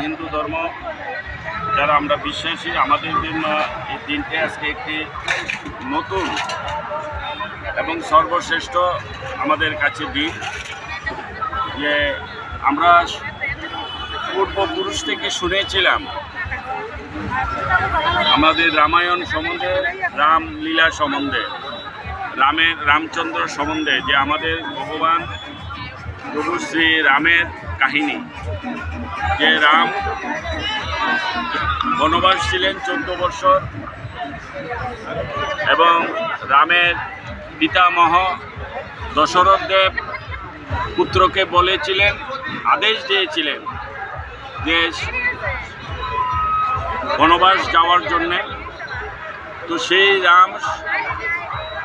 হিন্দু ধর্ম যারা আমরা বিশ্বাসী, আমাদের জন্য এই দিনটি আজকে একটি নতুন এবং সর্বশ্রেষ্ঠ আমাদের কাছে দিন, যে আমরা পূর্বপুরুষ থেকে শুনেছিলাম আমাদের রামায়ণ সম্বন্ধে, রামলীলা সম্বন্ধে, রামচন্দ্র সম্বন্ধে, যে আমাদের ভগবান প্রভু শ্রী রামের কাহিনী, যে রাম বনবাস ছিলেন 14 বছর এবং রামের পিতামহ দশরথ দেব পুত্রকে বলেছিলেন, আদেশ দিয়েছিলেন যে বনবাস যাওয়ার জন্যে। তো সেই রাম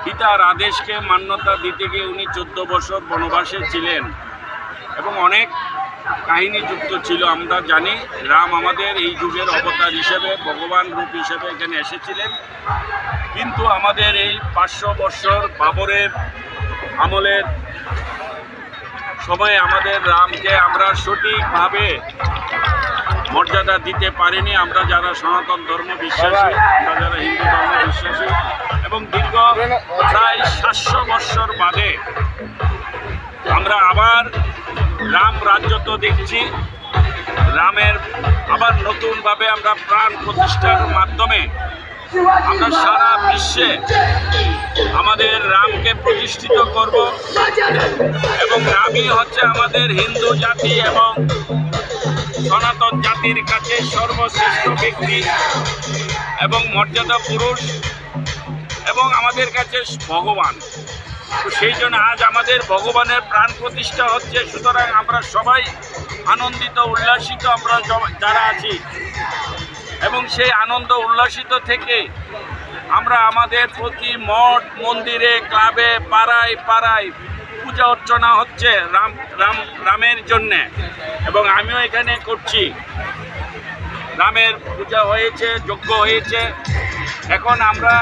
পিতার আদেশকে মান্যতা দিতে গিয়ে উনি 14 বছর বনবাসে ছিলেন এবং অনেক কাহিনী যুক্ত ছিল। আমরা জানি রাম আমাদের এই যুগের অবতার হিসেবে, ভগবান রূপ হিসেবে এখানে এসেছিলেন, কিন্তু আমাদের এই 500 বছর বাবরের আমলের সময়ে আমাদের রামকে আমরা সঠিকভাবে মর্যাদা দিতে পারিনি। আমরা যারা সনাতন ধর্ম বিশ্বাসী, আমরা যারা হিন্দু ধর্ম বিশ্বাসী, এবং দীর্ঘ প্রায় 700 বছর বাদে আমরা আবার রাম রাজ্যত দেখছি। রামের আবার নতুনভাবে আমরা প্রাণ প্রতিষ্ঠার মাধ্যমে আমরা সারা বিশ্বে আমাদের রামকে প্রতিষ্ঠিত করব, এবং রামই হচ্ছে আমাদের হিন্দু জাতি এবং সনাতন জাতির কাছে সর্বশ্রেষ্ঠ ব্যক্তি এবং মর্যাদা পুরুষ এবং আমাদের কাছে ভগবান। তো সেই জন্য আজ আমাদের ভগবানের প্রাণ প্রতিষ্ঠা হচ্ছে। সুতরাং আমরা সবাই আনন্দিত উল্লাসিত আমরা যারা আছি, এবং সেই আনন্দ উল্লাসিত থেকে আমরা আমাদের প্রতি মঠ মন্দিরে, ক্লাবে, পাড়ায় পাড়ায় পূজা অর্চনা হচ্ছে রামের জন্যে, এবং আমিও এখানে করছি। রামের পূজা হয়েছে, যজ্ঞ হয়েছে। এখন আমরা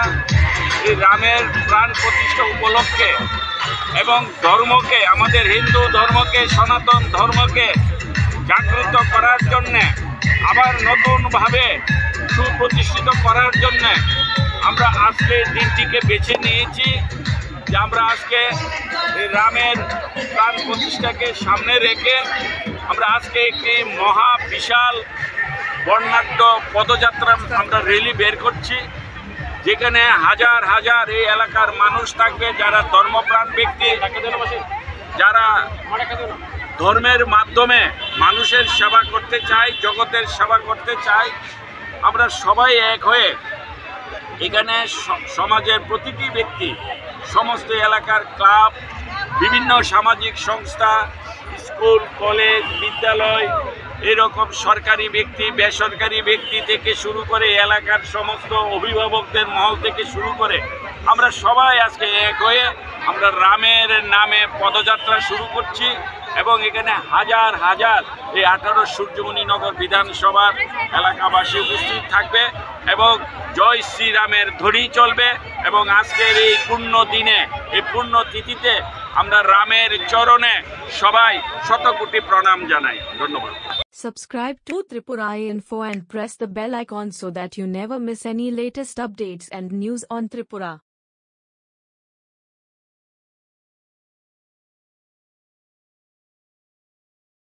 এই রামের প্রাণ প্রতিষ্ঠা উপলক্ষে এবং ধর্মকে, আমাদের হিন্দু ধর্মকে, সনাতন ধর্মকে জাগ্রত করার জন্যে, আবার নতুনভাবে সুপ্রতিষ্ঠিত করার জন্যে আমরা আজকে দিনটিকে বেছে নিয়েছি, যে আমরা আজকে এই রামের প্রাণ প্রতিষ্ঠাকে সামনে রেখে আমরা আজকে একটি মহা বিশাল বর্ণাঢ্য পদযাত্রা আমরা র্যালি বের করছি, যেখানে হাজার হাজার এই এলাকার মানুষ থাকবে, যারা ধর্মপ্রাণ ব্যক্তি, যারা ধর্মের মাধ্যমে মানুষের সেবা করতে চায়, জগতের সেবা করতে চায়। আমরা সবাই এক হয়ে এখানে সমাজের প্রতিটি ব্যক্তি, সমস্ত এলাকার ক্লাব, বিভিন্ন সামাজিক সংস্থা, স্কুল, কলেজ, বিদ্যালয়, এরকম সরকারি ব্যক্তি, বেসরকারি ব্যক্তি থেকে শুরু করে এলাকার সমস্ত অভিভাবকদের মহল থেকে শুরু করে আমরা সবাই আজকে এক হয়ে আমরা রামের নামে পদযাত্রা শুরু করছি, এবং এখানে হাজার হাজার এই 18 সূর্যমণিনগর বিধানসভার এলাকাবাসী উপস্থিত থাকবে এবং জয় শ্রীরামের ধ্বনি চলবে। এবং আজকের এই পূর্ণ দিনে, এই পূর্ণ তিথিতে আমরা রামের চরণে সবাই শতকোটি প্রণাম জানাই। ধন্যবাদ। Subscribe to Tripura Info and press the bell icon so that you never miss any latest updates and news on Tripura.